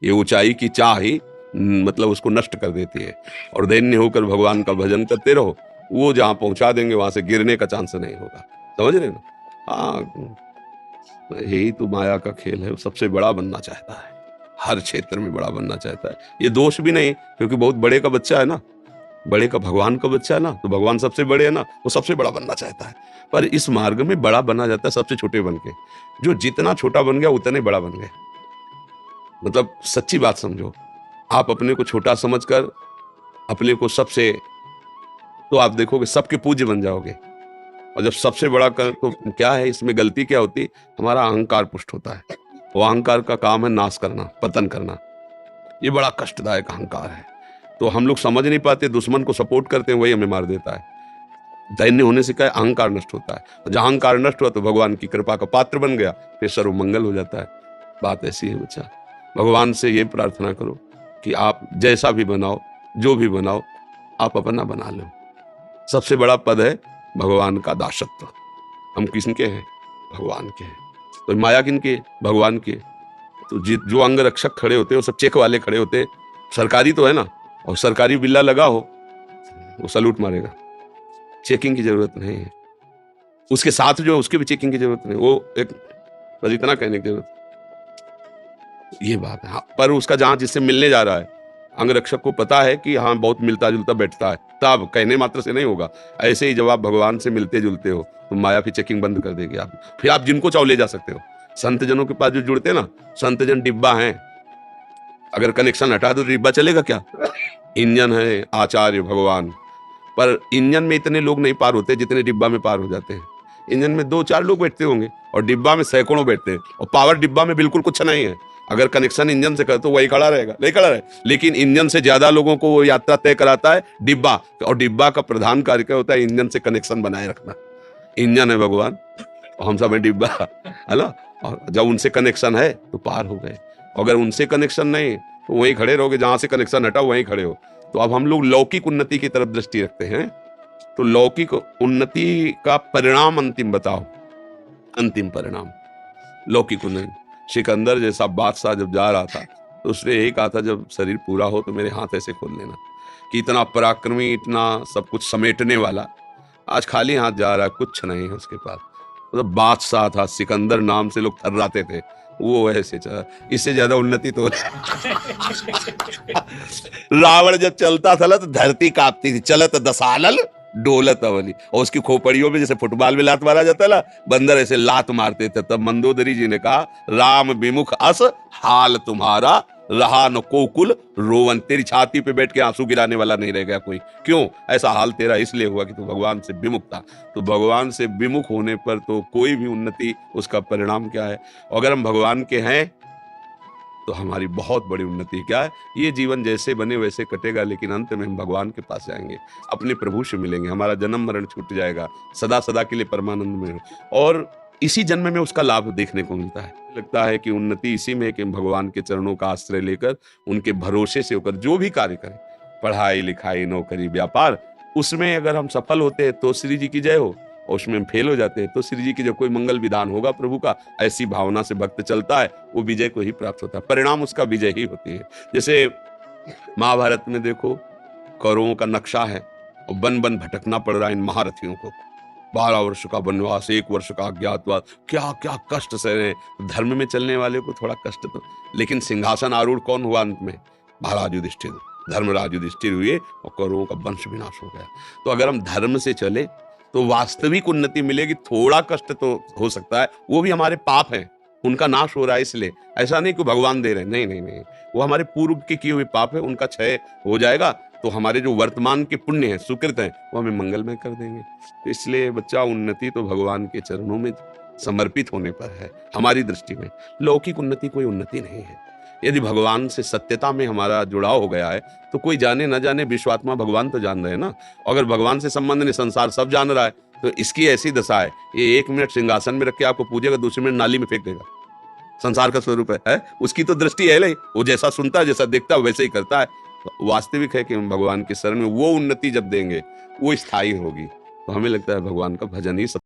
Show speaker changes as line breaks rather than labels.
ये ऊंचाई की चाह ही मतलब उसको नष्ट कर देती है। और दैन्य होकर भगवान का भजन करते रहो, वो जहाँ पहुंचा देंगे वहां से गिरने का चांस नहीं होगा। समझ रहे ना? हाँ, यही तो माया का खेल है। वो सबसे बड़ा बनना चाहता है, हर क्षेत्र में बड़ा बनना चाहता है। ये दोष भी नहीं, क्योंकि बहुत बड़े का बच्चा है ना, बड़े का भगवान का बच्चा है ना, तो भगवान सबसे बड़े है ना, वो सबसे बड़ा बनना चाहता है। पर इस मार्ग में बड़ा बना जाता है सबसे छोटे बन के। जो जितना छोटा बन गया उतने बड़ा बन गए। मतलब सच्ची बात समझो, आप अपने को छोटा समझकर अपने को सबसे, तो आप देखोगे सबके पूज्य बन जाओगे। और जब सबसे बड़ा कर तो क्या है, इसमें गलती क्या होती? हमारा अहंकार पुष्ट होता है। वो अहंकार का काम है नाश करना, पतन करना। ये बड़ा कष्टदायक अहंकार है। तो हम लोग समझ नहीं पाते, दुश्मन को सपोर्ट करते हैं, वही हमें मार देता है। दैन्य होने से क्या है, अहंकार नष्ट होता है। जहां अहंकार नष्ट हुआ तो भगवान की कृपा का पात्र बन गया, फिर सर्व मंगल हो जाता है। बात ऐसी है बच्चा। भगवान से ये प्रार्थना करो कि आप जैसा भी बनाओ, जो भी बनाओ, आप अपना बना लो। सबसे बड़ा पद है भगवान का दासत्व। हम किसके हैं? भगवान के हैं। तो माया किनके? भगवान के। तो जो अंग रक्षक खड़े होते हैं वो सब चेक वाले खड़े होते हैं। सरकारी तो है ना, और सरकारी बिल्ला लगा हो वो सलूट मारेगा, चेकिंग की जरूरत नहीं है। उसके साथ जो उसके भी चेकिंग की जरूरत नहीं, वो एक बस इतना कहने की जरूरत, ये बात है। हाँ, पर उसका जहां जिससे मिलने जा रहा है, अंग रक्षक को पता है कि हाँ बहुत मिलता जुलता बैठता है, तब कहने मात्र से नहीं होगा। ऐसे ही जब आप भगवान से मिलते जुलते हो तो माया फिर चेकिंग बंद कर देगी आप, फिर आप जिनको चाहो ले जा सकते हो। संत जनों के पास जो जुड़ते हैं ना, संत जन डिब्बा हैं, अगर कनेक्शन हटा दो तो डिब्बा चलेगा क्या? इंजन है आचार्य भगवान। पर इंजन में इतने लोग नहीं पार होते जितने डिब्बा में पार हो जाते हैं। इंजन में 2-4 लोग बैठते होंगे और डिब्बा में सैकड़ों बैठते हैं, और पावर डिब्बा में बिल्कुल कुछ नहीं है। अगर कनेक्शन इंजन से कर तो वही खड़ा रहेगा, नहीं खड़ा रहे, लेकिन इंजन से ज्यादा लोगों को वो यात्रा तय कराता है डिब्बा। और डिब्बा का प्रधान कार्य क्या होता है? इंजन से कनेक्शन बनाए रखना। इंजन है भगवान और हम सब है डिब्बा, है ना? और जब उनसे कनेक्शन है तो पार हो गए। अगर उनसे कनेक्शन नहीं तो वहीं खड़े रहोगे, जहां से कनेक्शन हटा वहीं खड़े हो। तो अब हम लोग लौकिक उन्नति की तरफ दृष्टि रखते हैं। तो लौकिक उन्नति का परिणाम अंतिम बताओ। अंतिम परिणाम लौकिक उन्नति। सिकंदर जैसा बादशाह जब जा रहा था तो उसने यही कहा था, जब शरीर पूरा हो तो मेरे हाथ ऐसे खोल लेना। कि इतना पराक्रमी, इतना सब कुछ समेटने वाला, आज खाली हाथ जा रहा है, कुछ नहीं है उसके पास। मतलब बादशाह था, सिकंदर नाम से लोग थर्राते थे, वो ऐसे चला। इससे ज्यादा उन्नति तो रावण जब चलता था तो धरती कांपती थी, चलत दसानल डोलत अवली। और उसकी खोपड़ियों में जैसे फुटबॉल में लात मारा जाता है ना, बंदर ऐसे लात मारते थे। तब मंदोदरी जी ने कहा, राम विमुख अस हाल तुम्हारा, रहा न कोकुल रोवन। तेरी छाती पे बैठ के आंसू गिराने वाला नहीं रह गया कोई। क्यों ऐसा हाल तेरा? इसलिए हुआ कि तू भगवान से विमुख था। तो भगवान से विमुख होने पर तो कोई भी उन्नति, उसका परिणाम क्या है? अगर हम भगवान के हैं तो हमारी बहुत बड़ी उन्नति क्या है? ये जीवन जैसे बने वैसे कटेगा, लेकिन अंत में हम भगवान के पास जाएंगे, अपने प्रभु से मिलेंगे, हमारा जन्म मरण छूट जाएगा, सदा सदा के लिए परमानंद में। और इसी जन्म में उसका लाभ देखने को मिलता है। लगता है कि उन्नति इसी में है कि हम भगवान के चरणों का आश्रय लेकर, उनके भरोसे से होकर जो भी कार्य करें, पढ़ाई लिखाई नौकरी व्यापार, उसमें अगर हम सफल होते हैं तो श्री जी की जय हो, और उसमें हम फेल हो जाते हैं तो श्री जी की जो कोई मंगल विधान होगा प्रभु का, ऐसी भावना से भक्त चलता है, वो विजय को ही प्राप्त होता है। परिणाम उसका विजय ही होती है। जैसे महाभारत में देखो, कौरवों का नक्शा है और बन बन भटकना पड़ रहा है इन महारथियों को। 12 वर्ष का वनवास, 1 वर्ष का अज्ञातवास, क्या क्या कष्ट सह रहे हैं। धर्म में चलने वाले को थोड़ा कष्ट तो, लेकिन सिंहासन आरूढ़ कौन हुआ अंत में? महाराज युधिष्ठिर, धर्मराज युधिष्ठिर हुए और कौरवों का वंश विनाश हो गया। तो अगर हम धर्म से चले तो वास्तविक उन्नति मिलेगी। थोड़ा कष्ट तो हो सकता है, वो भी हमारे पाप हैं, उनका नाश हो रहा है इसलिए। ऐसा नहीं कि भगवान दे रहे हैं, नहीं नहीं नहीं, वो हमारे पूर्व के किए हुए पाप है, उनका क्षय हो जाएगा। तो हमारे जो वर्तमान के पुण्य हैं, सुकृत हैं, वो हमें मंगलमय कर देंगे। तो इसलिए बच्चा, उन्नति तो भगवान के चरणों में समर्पित होने पर है। हमारी दृष्टि में लौकिक उन्नति कोई उन्नति नहीं है। यदि भगवान से सत्यता में हमारा जुड़ाव हो गया है तो कोई जाने न जाने, विश्वात्मा भगवान तो जान रहे हैं ना। अगर भगवान से संबंध नहीं, संसार सब जान रहा है, तो इसकी ऐसी दशा है, ये 1 मिनट सिंहासन में रख के आपको पूजेगा, दूसरे मिनट नाली में फेंक देगा। संसार का स्वरूप है? उसकी तो दृष्टि है नहीं, वो जैसा सुनता है, जैसा देखता है, वैसे ही करता है। तो वास्तविक है कि हम भगवान के शरण में वो उन्नति जब देंगे वो स्थायी होगी। तो हमें लगता है भगवान का भजन ही सब